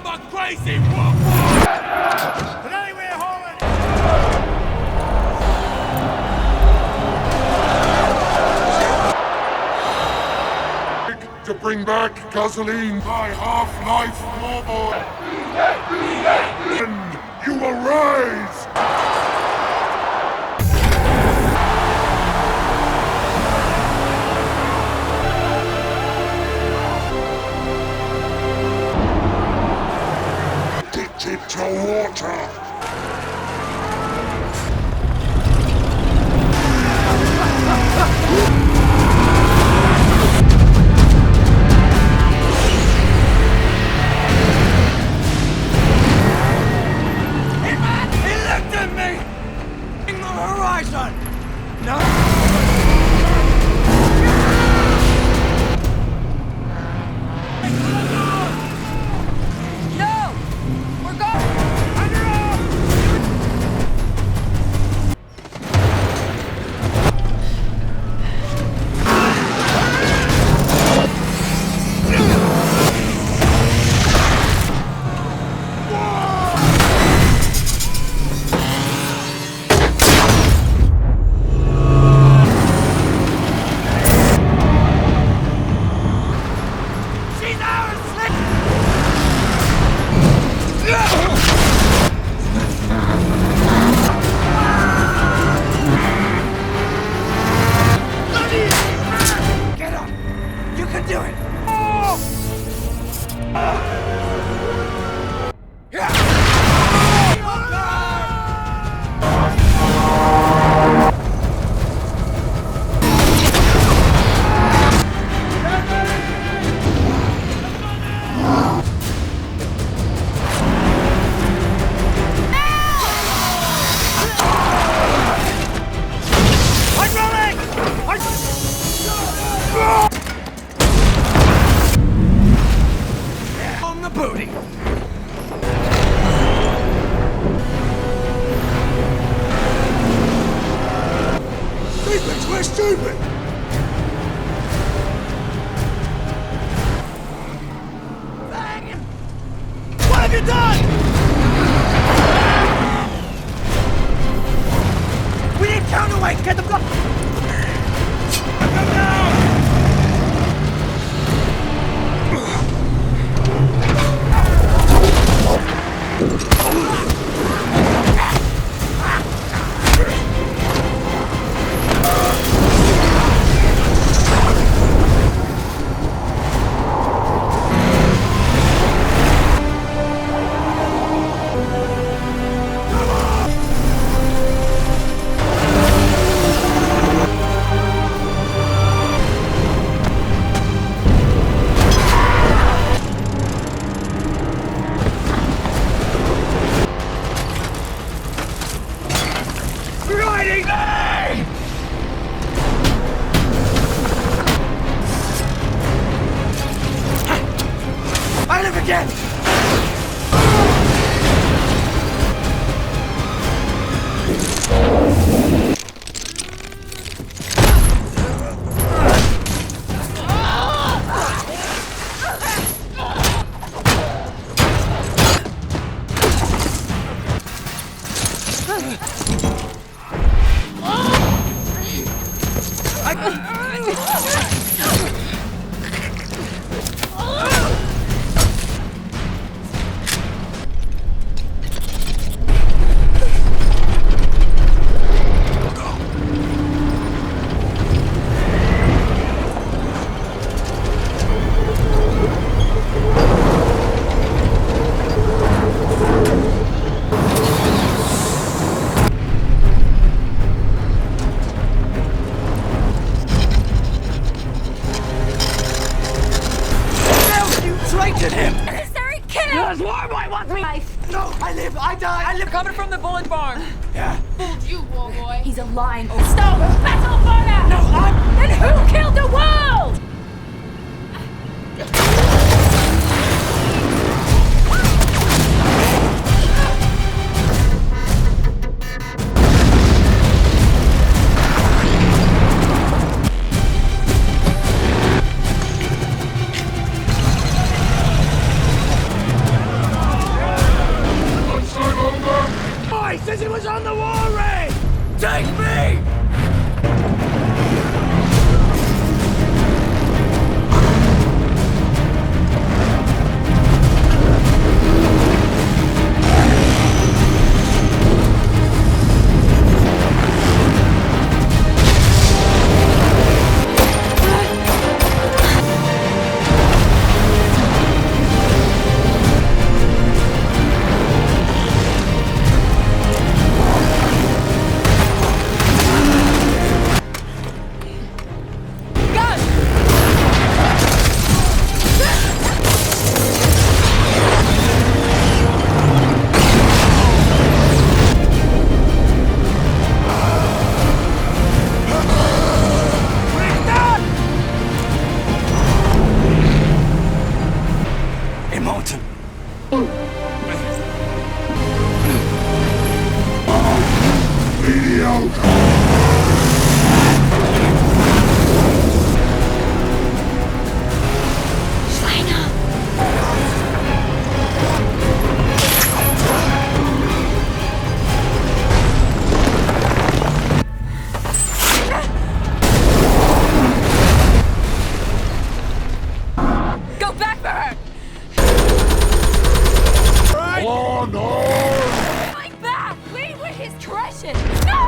but crazy warfare! Today we're hauling! To bring back gasoline by half-life floorboard. And you will rise! Addicted to water! Horizon! No! No! We're going! We're stupid! What have you done? We need counterweight! Get the block! Come down! I live again! Coming from the bullet barn. Yeah. Fooled you, war boy. He's a lying stone battle fire! No, Then who killed the world? back for her! Oh no! Going back! We were his treasure! No!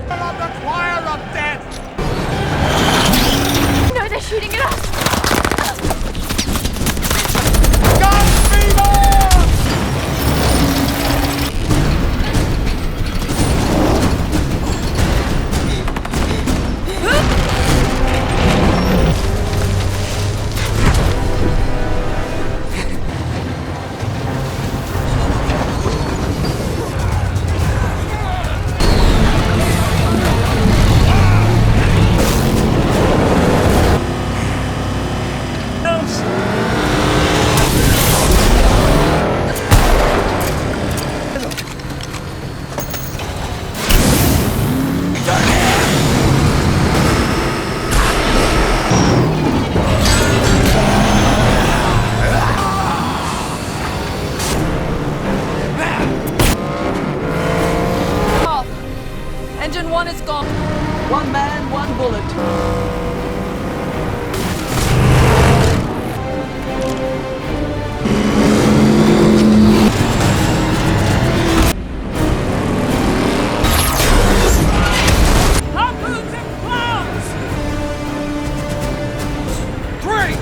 I'm the choir of death! No, they're shooting at us! Gun fever! Off. Engine 1 is gone. One man, one bullet. Harpoons and plows! 3!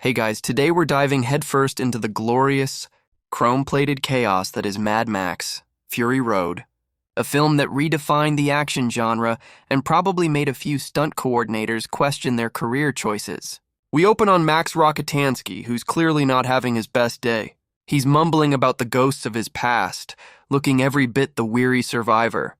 Hey guys, today we're diving headfirst into the glorious, chrome-plated chaos that is Mad Max, Fury Road, a film that redefined the action genre and probably made a few stunt coordinators question their career choices. We open on Max Rockatansky, who's clearly not having his best day. He's mumbling about the ghosts of his past, looking every bit the weary survivor,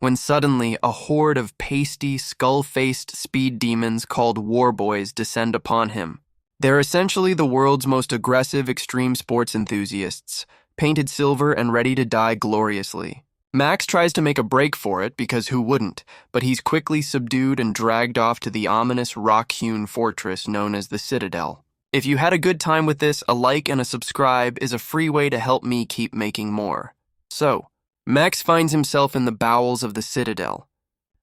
when suddenly a horde of pasty, skull-faced speed demons called War Boys descend upon him. They're essentially the world's most aggressive extreme sports enthusiasts, painted silver and ready to die gloriously. Max tries to make a break for it because who wouldn't, but he's quickly subdued and dragged off to the ominous rock-hewn fortress known as the Citadel. If you had a good time with this, a like and a subscribe is a free way to help me keep making more. So, Max finds himself in the bowels of the Citadel,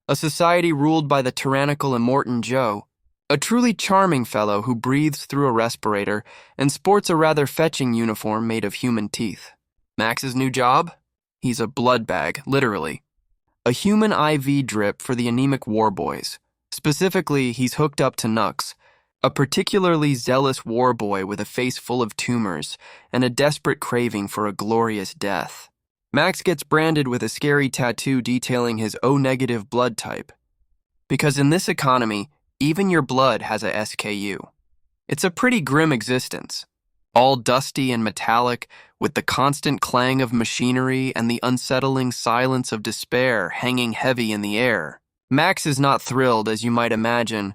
a society ruled by the tyrannical Immortan Joe, a truly charming fellow who breathes through a respirator and sports a rather fetching uniform made of human teeth. Max's new job? He's a blood bag, literally. A human IV drip for the anemic war boys. Specifically, he's hooked up to Nux, a particularly zealous war boy with a face full of tumors and a desperate craving for a glorious death. Max gets branded with a scary tattoo detailing his O-negative blood type. Because in this economy, even your blood has a SKU. It's a pretty grim existence, all dusty and metallic, with the constant clang of machinery and the unsettling silence of despair hanging heavy in the air. Max is not thrilled, as you might imagine,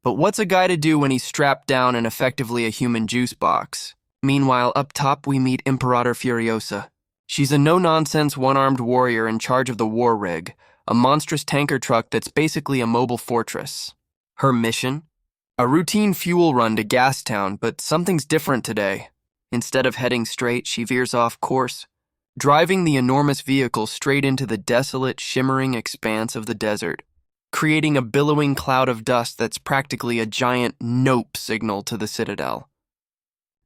but what's a guy to do when he's strapped down and effectively a human juice box? Meanwhile, up top we meet Imperator Furiosa. She's a no-nonsense one-armed warrior in charge of the war rig, a monstrous tanker truck that's basically a mobile fortress. Her mission? A routine fuel run to Gastown, but something's different today. Instead of heading straight, she veers off course, driving the enormous vehicle straight into the desolate, shimmering expanse of the desert, creating a billowing cloud of dust that's practically a giant nope signal to the Citadel.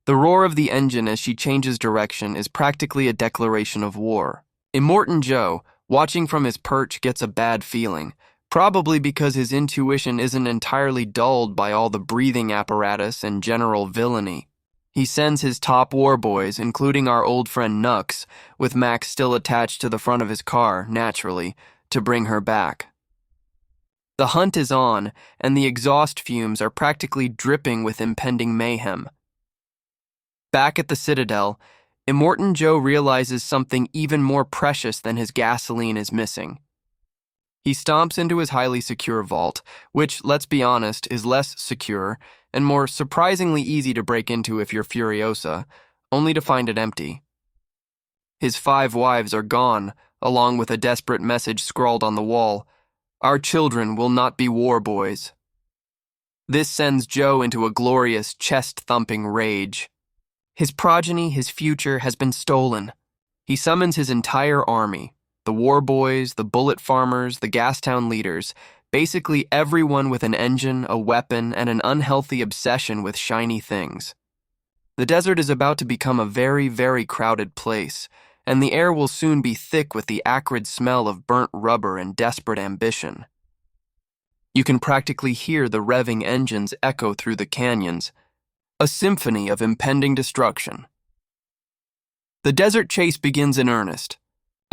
The roar of the engine as she changes direction is practically a declaration of war. Immortan Joe, watching from his perch, gets a bad feeling, probably because his intuition isn't entirely dulled by all the breathing apparatus and general villainy. He sends his top war boys, including our old friend Nux, with Max still attached to the front of his car, naturally, to bring her back. The hunt is on, and the exhaust fumes are practically dripping with impending mayhem. Back at the Citadel, Immortan Joe realizes something even more precious than his gasoline is missing. He stomps into his highly secure vault, which, let's be honest, is less secure and more surprisingly easy to break into if you're Furiosa, only to find it empty. His 5 wives are gone, along with a desperate message scrawled on the wall: "Our children will not be war boys." This sends Joe into a glorious, chest-thumping rage. His progeny, his future, has been stolen. He summons his entire army, the war boys, the bullet farmers, the Gastown leaders, basically everyone with an engine, a weapon, and an unhealthy obsession with shiny things. The desert is about to become a very, very crowded place, and the air will soon be thick with the acrid smell of burnt rubber and desperate ambition. You can practically hear the revving engines echo through the canyons, a symphony of impending destruction. The desert chase begins in earnest.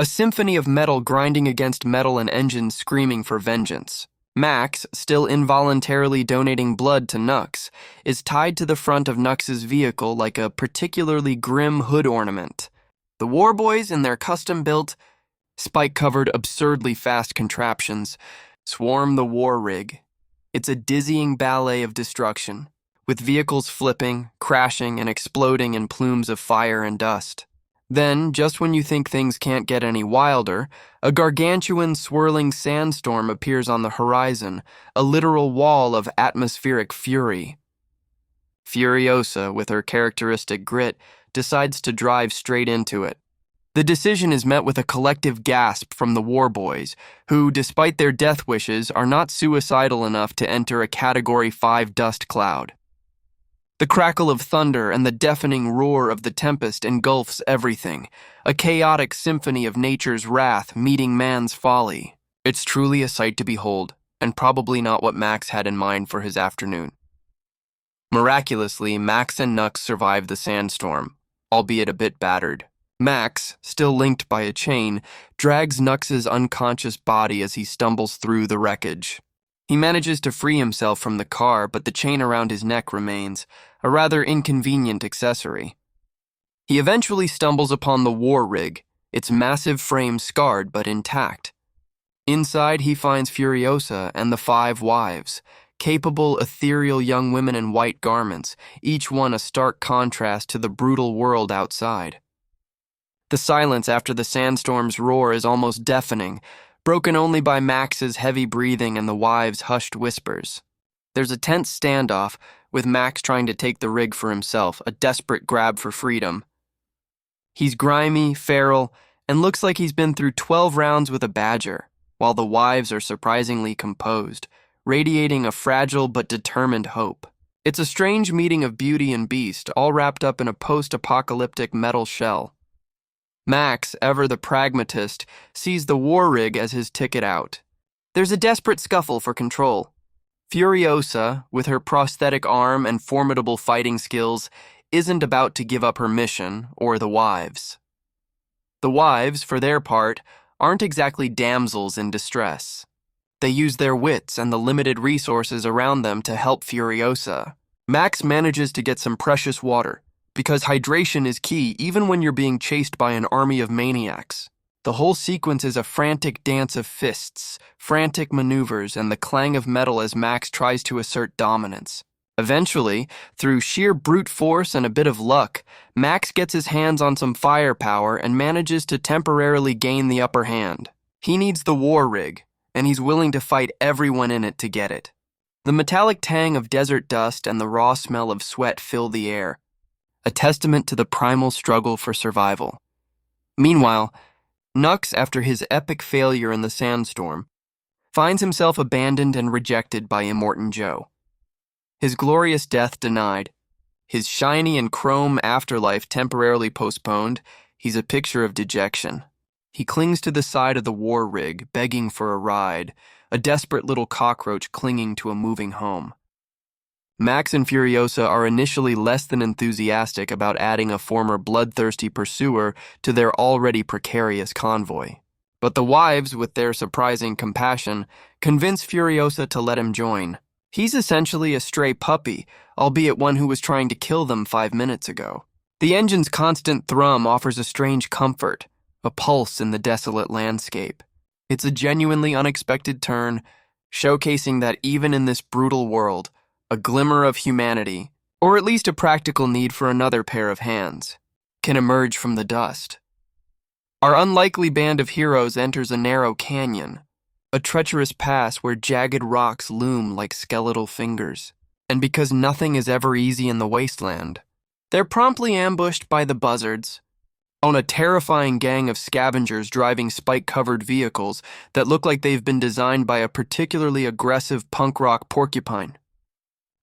A symphony of metal grinding against metal and engines screaming for vengeance. Max, still involuntarily donating blood to Nux, is tied to the front of Nux's vehicle like a particularly grim hood ornament. The war boys in their custom-built, spike-covered, absurdly fast contraptions swarm the war rig. It's a dizzying ballet of destruction, with vehicles flipping, crashing, and exploding in plumes of fire and dust. Then, just when you think things can't get any wilder, a gargantuan swirling sandstorm appears on the horizon, a literal wall of atmospheric fury. Furiosa, with her characteristic grit, decides to drive straight into it. The decision is met with a collective gasp from the war boys, who, despite their death wishes, are not suicidal enough to enter a Category 5 dust cloud. The crackle of thunder and the deafening roar of the tempest engulfs everything, a chaotic symphony of nature's wrath meeting man's folly. It's truly a sight to behold, and probably not what Max had in mind for his afternoon. Miraculously, Max and Nux survive the sandstorm, albeit a bit battered. Max, still linked by a chain, drags Nux's unconscious body as he stumbles through the wreckage. He manages to free himself from the car, but the chain around his neck remains, a rather inconvenient accessory. He eventually stumbles upon the war rig, its massive frame scarred but intact. Inside, he finds Furiosa and the 5 wives, capable, ethereal young women in white garments, each one a stark contrast to the brutal world outside. The silence after the sandstorm's roar is almost deafening, broken only by Max's heavy breathing and the wives' hushed whispers. There's a tense standoff, with Max trying to take the rig for himself, a desperate grab for freedom. He's grimy, feral, and looks like he's been through 12 rounds with a badger, while the wives are surprisingly composed, radiating a fragile but determined hope. It's a strange meeting of beauty and beast, all wrapped up in a post-apocalyptic metal shell. Max, ever the pragmatist, sees the war rig as his ticket out. There's a desperate scuffle for control. Furiosa, with her prosthetic arm and formidable fighting skills, isn't about to give up her mission or the wives. The wives, for their part, aren't exactly damsels in distress. They use their wits and the limited resources around them to help Furiosa. Max manages to get some precious water, because hydration is key even when you're being chased by an army of maniacs. The whole sequence is a frantic dance of fists, frantic maneuvers, and the clang of metal as Max tries to assert dominance. Eventually, through sheer brute force and a bit of luck, Max gets his hands on some firepower and manages to temporarily gain the upper hand. He needs the war rig, and he's willing to fight everyone in it to get it. The metallic tang of desert dust and the raw smell of sweat fill the air, a testament to the primal struggle for survival. Meanwhile, Nux, after his epic failure in the sandstorm, finds himself abandoned and rejected by Immortan Joe. His glorious death denied, his shiny and chrome afterlife temporarily postponed, he's a picture of dejection. He clings to the side of the war rig, begging for a ride, a desperate little cockroach clinging to a moving home. Max and Furiosa are initially less than enthusiastic about adding a former bloodthirsty pursuer to their already precarious convoy. But the wives, with their surprising compassion, convince Furiosa to let him join. He's essentially a stray puppy, albeit one who was trying to kill them 5 minutes ago. The engine's constant thrum offers a strange comfort, a pulse in the desolate landscape. It's a genuinely unexpected turn, showcasing that even in this brutal world, a glimmer of humanity, or at least a practical need for another pair of hands, can emerge from the dust. Our unlikely band of heroes enters a narrow canyon, a treacherous pass where jagged rocks loom like skeletal fingers. And because nothing is ever easy in the wasteland, they're promptly ambushed by the buzzards, on a terrifying gang of scavengers driving spike-covered vehicles that look like they've been designed by a particularly aggressive punk rock porcupine.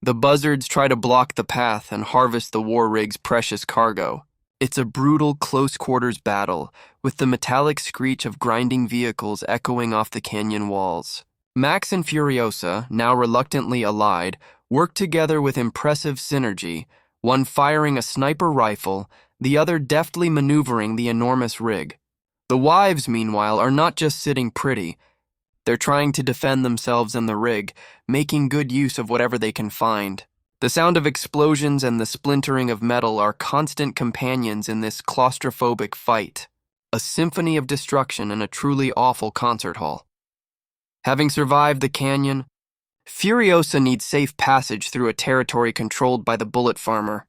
The buzzards try to block the path and harvest the war rig's precious cargo. It's a brutal, close-quarters battle, with the metallic screech of grinding vehicles echoing off the canyon walls. Max and Furiosa, now reluctantly allied, work together with impressive synergy, one firing a sniper rifle, the other deftly maneuvering the enormous rig. The wives, meanwhile, are not just sitting pretty. They're trying to defend themselves and the rig, making good use of whatever they can find. The sound of explosions and the splintering of metal are constant companions in this claustrophobic fight, a symphony of destruction in a truly awful concert hall. Having survived the canyon, Furiosa needs safe passage through a territory controlled by the bullet farmer,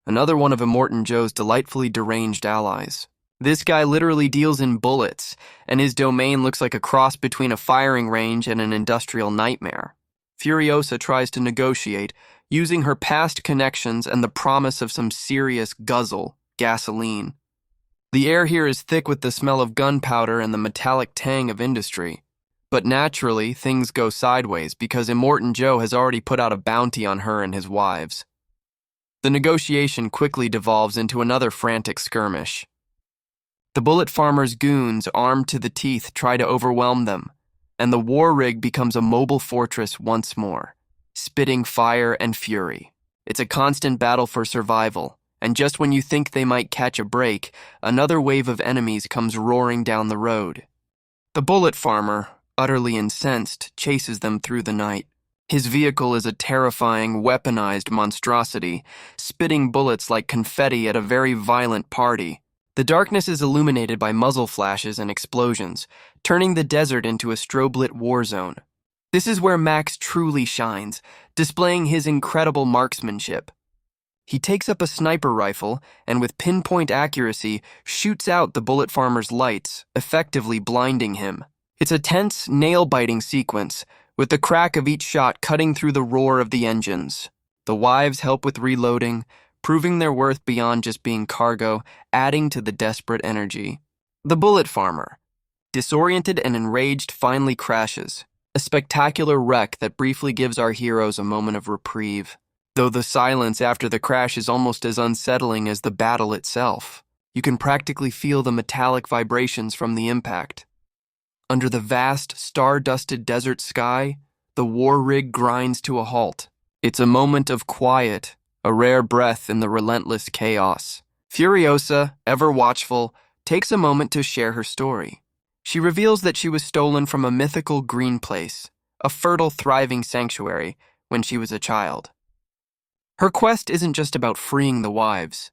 another one of Immortan Joe's delightfully deranged allies. This guy literally deals in bullets, and his domain looks like a cross between a firing range and an industrial nightmare. Furiosa tries to negotiate, using her past connections and the promise of some serious gasoline. The air here is thick with the smell of gunpowder and the metallic tang of industry. But naturally, things go sideways because Immortan Joe has already put out a bounty on her and his wives. The negotiation quickly devolves into another frantic skirmish. The bullet farmer's goons, armed to the teeth, try to overwhelm them, and the war rig becomes a mobile fortress once more, spitting fire and fury. It's a constant battle for survival, and just when you think they might catch a break, another wave of enemies comes roaring down the road. The bullet farmer, utterly incensed, chases them through the night. His vehicle is a terrifying, weaponized monstrosity, spitting bullets like confetti at a very violent party. The darkness is illuminated by muzzle flashes and explosions, turning the desert into a strobe-lit war zone. This is where Max truly shines, displaying his incredible marksmanship. He takes up a sniper rifle and with pinpoint accuracy shoots out the bullet farmer's lights, effectively blinding him. It's a tense, nail-biting sequence, with the crack of each shot cutting through the roar of the engines. The wives help with reloading, proving their worth beyond just being cargo, adding to the desperate energy. The bullet farmer, disoriented and enraged, finally crashes, a spectacular wreck that briefly gives our heroes a moment of reprieve. Though the silence after the crash is almost as unsettling as the battle itself, you can practically feel the metallic vibrations from the impact. Under the vast, star-dusted desert sky, the war rig grinds to a halt. It's a moment of quiet, a rare breath in the relentless chaos. Furiosa, ever watchful, takes a moment to share her story. She reveals that she was stolen from a mythical green place, a fertile, thriving sanctuary, when she was a child. Her quest isn't just about freeing the wives.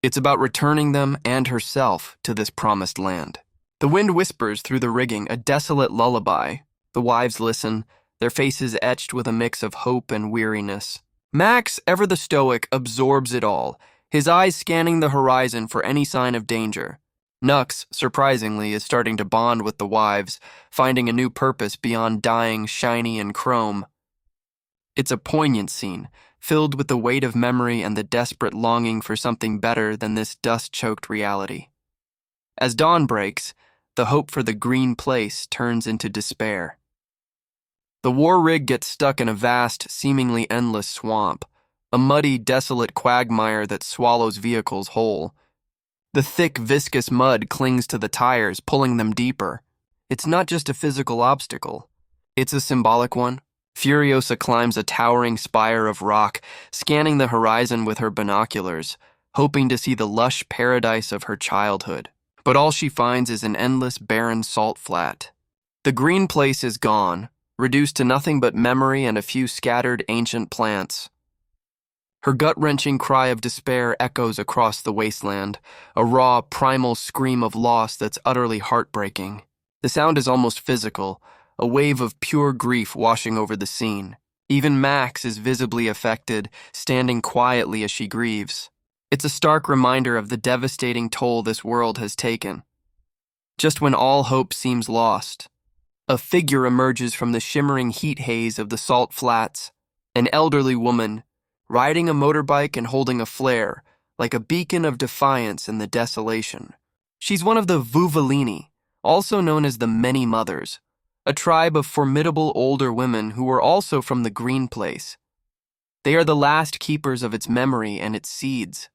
It's about returning them and herself to this promised land. The wind whispers through the rigging, a desolate lullaby. The wives listen, their faces etched with a mix of hope and weariness. Max, ever the stoic, absorbs it all, his eyes scanning the horizon for any sign of danger. Nux, surprisingly, is starting to bond with the wives, finding a new purpose beyond dying shiny and chrome. It's a poignant scene, filled with the weight of memory and the desperate longing for something better than this dust-choked reality. As dawn breaks, the hope for the green place turns into despair. The war rig gets stuck in a vast, seemingly endless swamp, a muddy, desolate quagmire that swallows vehicles whole. The thick, viscous mud clings to the tires, pulling them deeper. It's not just a physical obstacle. It's a symbolic one. Furiosa climbs a towering spire of rock, scanning the horizon with her binoculars, hoping to see the lush paradise of her childhood. But all she finds is an endless, barren salt flat. The green place is gone, reduced to nothing but memory and a few scattered ancient plants. Her gut-wrenching cry of despair echoes across the wasteland, a raw, primal scream of loss that's utterly heartbreaking. The sound is almost physical, a wave of pure grief washing over the scene. Even Max is visibly affected, standing quietly as she grieves. It's a stark reminder of the devastating toll this world has taken. Just when all hope seems lost, a figure emerges from the shimmering heat haze of the salt flats, an elderly woman, riding a motorbike and holding a flare, like a beacon of defiance in the desolation. She's one of the Vuvalini, also known as the Many Mothers, a tribe of formidable older women who were also from the Green Place. They are the last keepers of its memory and its seeds.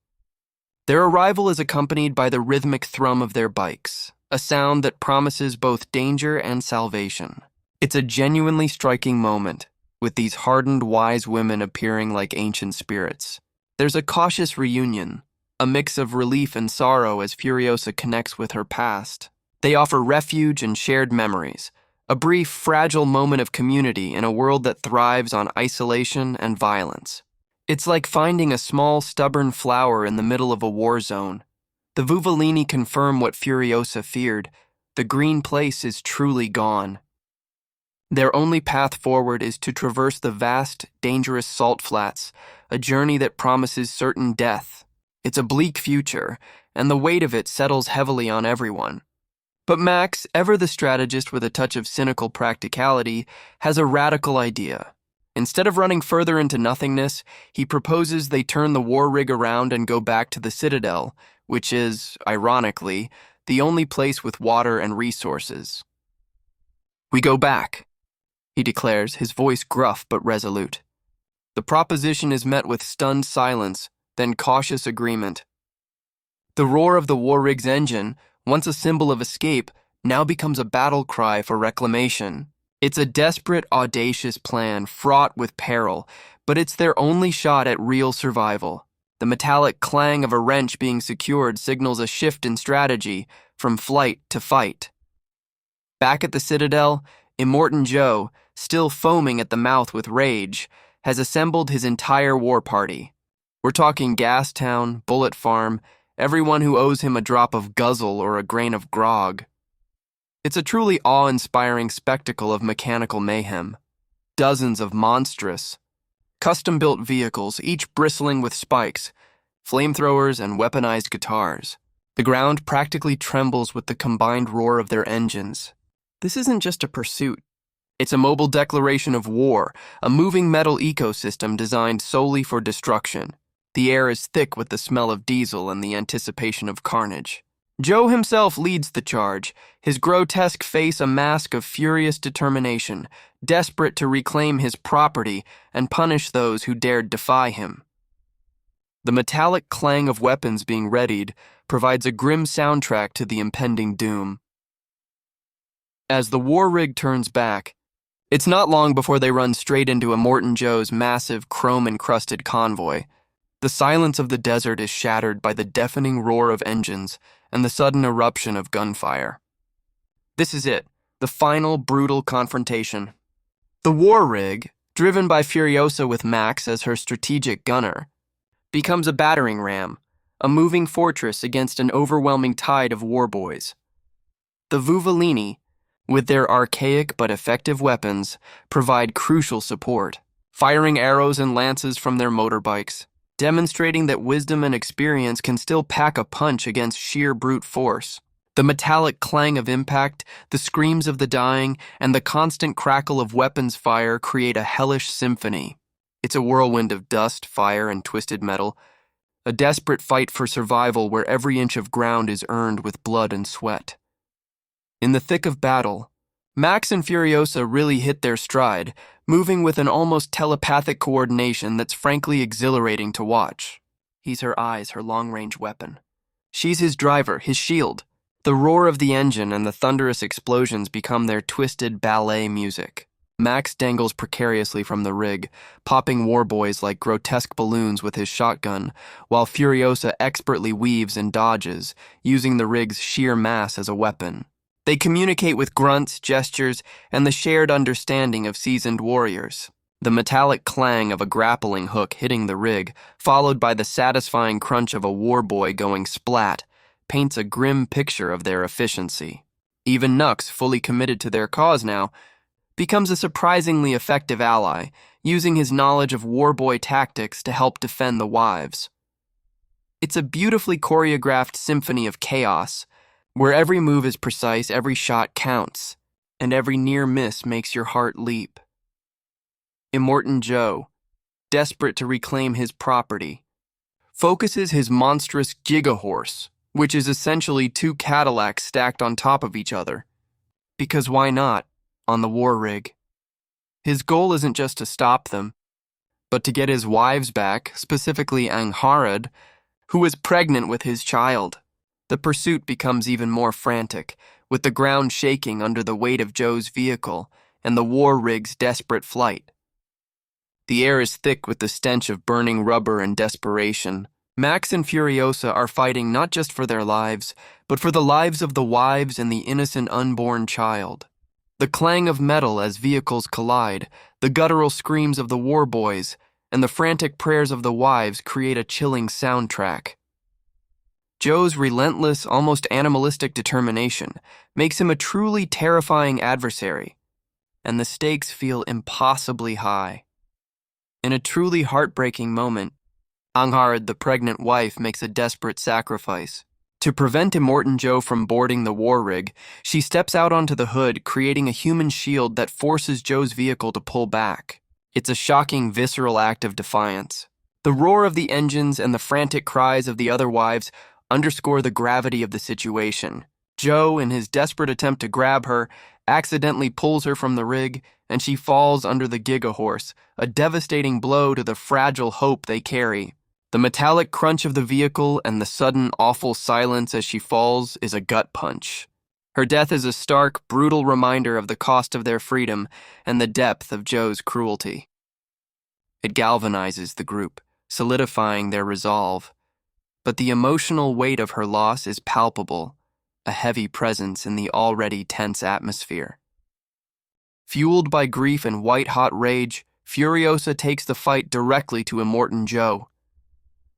Their arrival is accompanied by the rhythmic thrum of their bikes, a sound that promises both danger and salvation. It's a genuinely striking moment, with these hardened, wise women appearing like ancient spirits. There's a cautious reunion, a mix of relief and sorrow as Furiosa connects with her past. They offer refuge and shared memories, a brief, fragile moment of community in a world that thrives on isolation and violence. It's like finding a small, stubborn flower in the middle of a war zone. The Vuvalini confirm what Furiosa feared. The green place is truly gone. Their only path forward is to traverse the vast, dangerous salt flats, a journey that promises certain death. It's a bleak future, and the weight of it settles heavily on everyone. But Max, ever the strategist with a touch of cynical practicality, has a radical idea. Instead of running further into nothingness, he proposes they turn the war rig around and go back to the Citadel, which is, ironically, the only place with water and resources. "We go back," he declares, his voice gruff but resolute. The proposition is met with stunned silence, then cautious agreement. The roar of the war rig's engine, once a symbol of escape, now becomes a battle cry for reclamation. It's a desperate, audacious plan fraught with peril, but it's their only shot at real survival. The metallic clang of a wrench being secured signals a shift in strategy from flight to fight. Back at the Citadel, Immortan Joe, still foaming at the mouth with rage, has assembled his entire war party. We're talking Gastown, Bullet Farm, everyone who owes him a drop of guzzle or a grain of grog. It's a truly awe-inspiring spectacle of mechanical mayhem. Dozens of monstrous, custom-built vehicles, each bristling with spikes, flamethrowers, and weaponized guitars. The ground practically trembles with the combined roar of their engines. This isn't just a pursuit. It's a mobile declaration of war, a moving metal ecosystem designed solely for destruction. The air is thick with the smell of diesel and the anticipation of carnage. Joe himself leads the charge, his grotesque face a mask of furious determination, desperate to reclaim his property and punish those who dared defy him. The metallic clang of weapons being readied provides a grim soundtrack to the impending doom. As the war rig turns back, it's not long before they run straight into Immortan Joe's massive chrome-encrusted convoy. The silence of the desert is shattered by the deafening roar of engines and the sudden eruption of gunfire. This is it, the final brutal confrontation. The war rig, driven by Furiosa with Max as her strategic gunner, becomes a battering ram, a moving fortress against an overwhelming tide of warboys. The Vuvalini, with their archaic but effective weapons, provide crucial support, firing arrows and lances from their motorbikes, demonstrating that wisdom and experience can still pack a punch against sheer brute force. The metallic clang of impact, the screams of the dying, and the constant crackle of weapons fire create a hellish symphony. It's a whirlwind of dust, fire, and twisted metal, a desperate fight for survival where every inch of ground is earned with blood and sweat. In the thick of battle, Max and Furiosa really hit their stride, moving with an almost telepathic coordination that's frankly exhilarating to watch. He's her eyes, her long-range weapon. She's his driver, his shield. The roar of the engine and the thunderous explosions become their twisted ballet music. Max dangles precariously from the rig, popping warboys like grotesque balloons with his shotgun, while Furiosa expertly weaves and dodges, using the rig's sheer mass as a weapon. They communicate with grunts, gestures, and the shared understanding of seasoned warriors. The metallic clang of a grappling hook hitting the rig, followed by the satisfying crunch of a warboy going splat, paints a grim picture of their efficiency. Even Nux, fully committed to their cause now, becomes a surprisingly effective ally, using his knowledge of warboy tactics to help defend the wives. It's a beautifully choreographed symphony of chaos, where every move is precise, every shot counts, and every near miss makes your heart leap. Immortan Joe, desperate to reclaim his property, focuses his monstrous gigahorse, which is essentially two Cadillacs stacked on top of each other. Because why not, on the war rig? His goal isn't just to stop them, but to get his wives back, specifically Angharad, who is pregnant with his child. The pursuit becomes even more frantic, with the ground shaking under the weight of Joe's vehicle and the war rig's desperate flight. The air is thick with the stench of burning rubber and desperation. Max and Furiosa are fighting not just for their lives, but for the lives of the wives and the innocent unborn child. The clang of metal as vehicles collide, the guttural screams of the warboys, and the frantic prayers of the wives create a chilling soundtrack. Joe's relentless, almost animalistic determination makes him a truly terrifying adversary, and the stakes feel impossibly high. In a truly heartbreaking moment, Angharad, the pregnant wife, makes a desperate sacrifice. To prevent Immortan Joe from boarding the war rig, she steps out onto the hood, creating a human shield that forces Joe's vehicle to pull back. It's a shocking, visceral act of defiance. The roar of the engines and the frantic cries of the other wives underscore the gravity of the situation. Joe, in his desperate attempt to grab her, accidentally pulls her from the rig, and she falls under the gigahorse, a devastating blow to the fragile hope they carry. The metallic crunch of the vehicle and the sudden, awful silence as she falls is a gut punch. Her death is a stark, brutal reminder of the cost of their freedom and the depth of Joe's cruelty. It galvanizes the group, solidifying their resolve. But the emotional weight of her loss is palpable, a heavy presence in the already tense atmosphere. Fueled by grief and white-hot rage, Furiosa takes the fight directly to Immortan Joe.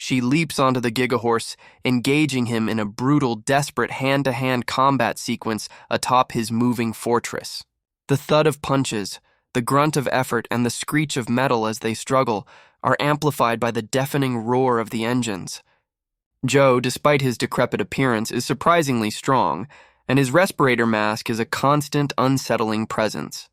She leaps onto the Gigahorse, engaging him in a brutal, desperate hand-to-hand combat sequence atop his moving fortress. The thud of punches, the grunt of effort, and the screech of metal as they struggle are amplified by the deafening roar of the engines. Joe, despite his decrepit appearance, is surprisingly strong, and his respirator mask is a constant, unsettling presence.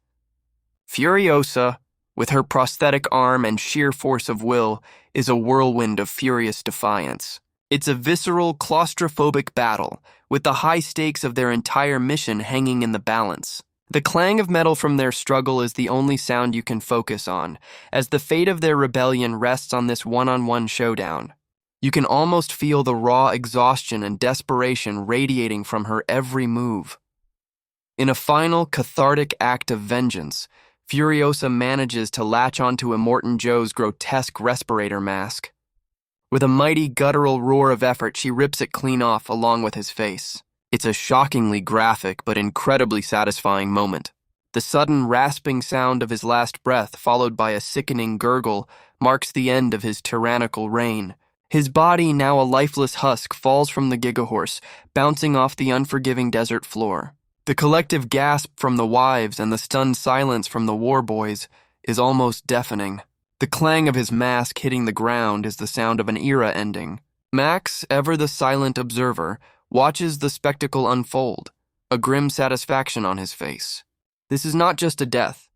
Furiosa, with her prosthetic arm and sheer force of will, is a whirlwind of furious defiance. It's a visceral, claustrophobic battle, with the high stakes of their entire mission hanging in the balance. The clang of metal from their struggle is the only sound you can focus on, as the fate of their rebellion rests on this one-on-one showdown. You can almost feel the raw exhaustion and desperation radiating from her every move. In a final, cathartic act of vengeance, Furiosa manages to latch onto Immortan Joe's grotesque respirator mask. With a mighty guttural roar of effort, she rips it clean off along with his face. It's a shockingly graphic but incredibly satisfying moment. The sudden rasping sound of his last breath, followed by a sickening gurgle, marks the end of his tyrannical reign. His body, now a lifeless husk, falls from the Gigahorse, bouncing off the unforgiving desert floor. The collective gasp from the wives and the stunned silence from the war boys is almost deafening. The clang of his mask hitting the ground is the sound of an era ending. Max, ever the silent observer, watches the spectacle unfold, a grim satisfaction on his face. This is not just a death.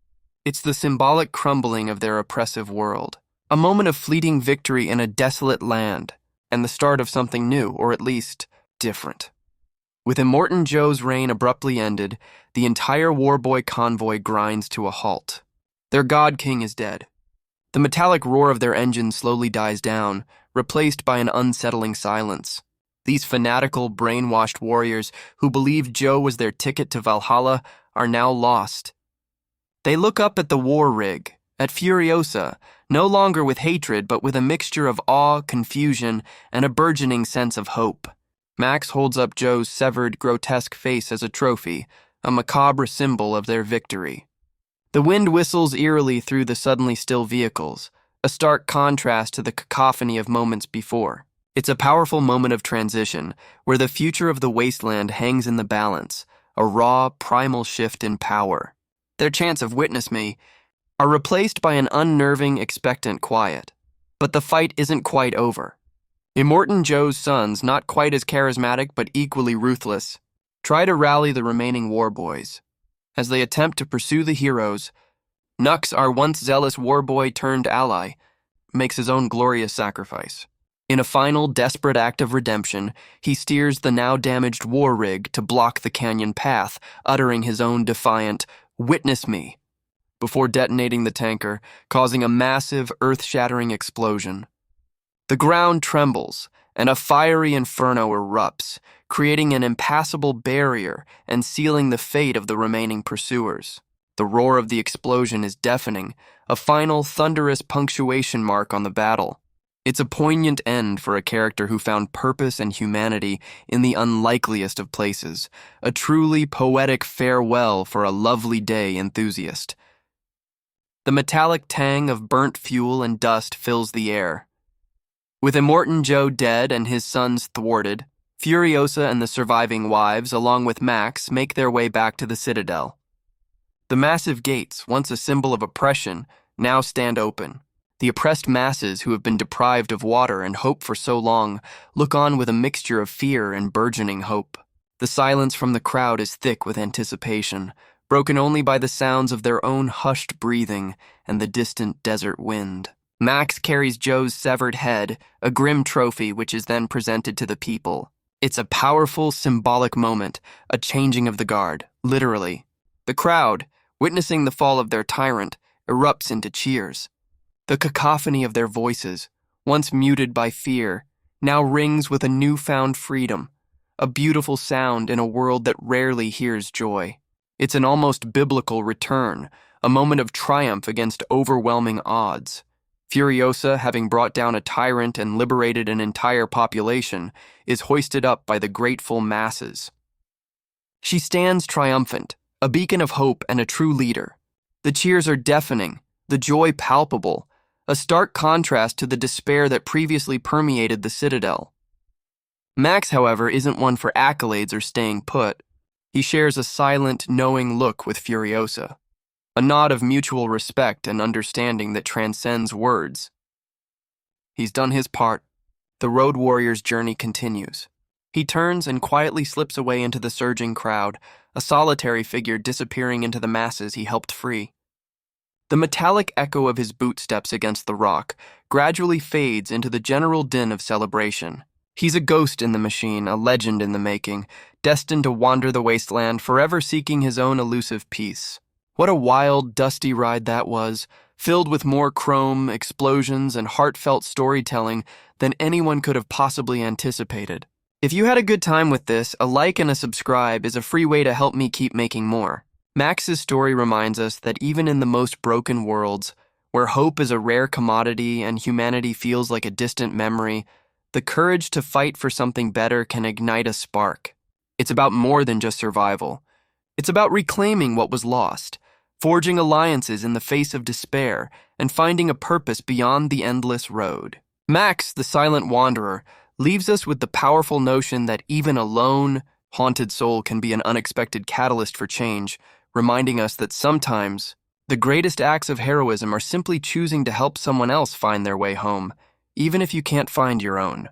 It's the symbolic crumbling of their oppressive world. A moment of fleeting victory in a desolate land, and the start of something new, or at least different. With Immortan Joe's reign abruptly ended, the entire warboy convoy grinds to a halt. Their god king is dead. The metallic roar of their engines slowly dies down, replaced by an unsettling silence. These fanatical, brainwashed warriors who believed Joe was their ticket to Valhalla are now lost. They look up at the war rig, at Furiosa, no longer with hatred but with a mixture of awe, confusion, and a burgeoning sense of hope. Max holds up Joe's severed, grotesque face as a trophy, a macabre symbol of their victory. The wind whistles eerily through the suddenly still vehicles, a stark contrast to the cacophony of moments before. It's a powerful moment of transition, where the future of the wasteland hangs in the balance, a raw, primal shift in power. Their chants of "witness me" are replaced by an unnerving, expectant quiet. But the fight isn't quite over. Immortan Joe's sons, not quite as charismatic but equally ruthless, try to rally the remaining warboys. As they attempt to pursue the heroes, Nux, our once zealous warboy turned ally, makes his own glorious sacrifice. In a final, desperate act of redemption, he steers the now damaged war rig to block the canyon path, uttering his own defiant, "Witness me," before detonating the tanker, causing a massive, earth-shattering explosion. The ground trembles, and a fiery inferno erupts, creating an impassable barrier and sealing the fate of the remaining pursuers. The roar of the explosion is deafening, a final, thunderous punctuation mark on the battle. It's a poignant end for a character who found purpose and humanity in the unlikeliest of places, a truly poetic farewell for a lovely day enthusiast. The metallic tang of burnt fuel and dust fills the air. With Immortan Joe dead and his sons thwarted, Furiosa and the surviving wives, along with Max, make their way back to the Citadel. The massive gates, once a symbol of oppression, now stand open. The oppressed masses who have been deprived of water and hope for so long look on with a mixture of fear and burgeoning hope. The silence from the crowd is thick with anticipation, broken only by the sounds of their own hushed breathing and the distant desert wind. Max carries Joe's severed head, a grim trophy which is then presented to the people. It's a powerful, symbolic moment, a changing of the guard, literally. The crowd, witnessing the fall of their tyrant, erupts into cheers. The cacophony of their voices, once muted by fear, now rings with a newfound freedom, a beautiful sound in a world that rarely hears joy. It's an almost biblical return, a moment of triumph against overwhelming odds. Furiosa, having brought down a tyrant and liberated an entire population, is hoisted up by the grateful masses. She stands triumphant, a beacon of hope and a true leader. The cheers are deafening, the joy palpable, a stark contrast to the despair that previously permeated the Citadel. Max, however, isn't one for accolades or staying put. He shares a silent, knowing look with Furiosa, a nod of mutual respect and understanding that transcends words. He's done his part. The road warrior's journey continues. He turns and quietly slips away into the surging crowd, a solitary figure disappearing into the masses he helped free. The metallic echo of his bootsteps against the rock gradually fades into the general din of celebration. He's a ghost in the machine, a legend in the making, destined to wander the wasteland, forever seeking his own elusive peace. What a wild, dusty ride that was, filled with more chrome, explosions, and heartfelt storytelling than anyone could have possibly anticipated. If you had a good time with this, a like and a subscribe is a free way to help me keep making more. Max's story reminds us that even in the most broken worlds, where hope is a rare commodity and humanity feels like a distant memory, the courage to fight for something better can ignite a spark. It's about more than just survival. It's about reclaiming what was lost, forging alliances in the face of despair, and finding a purpose beyond the endless road. Max, the silent wanderer, leaves us with the powerful notion that even a lone, haunted soul can be an unexpected catalyst for change, reminding us that sometimes the greatest acts of heroism are simply choosing to help someone else find their way home, even if you can't find your own.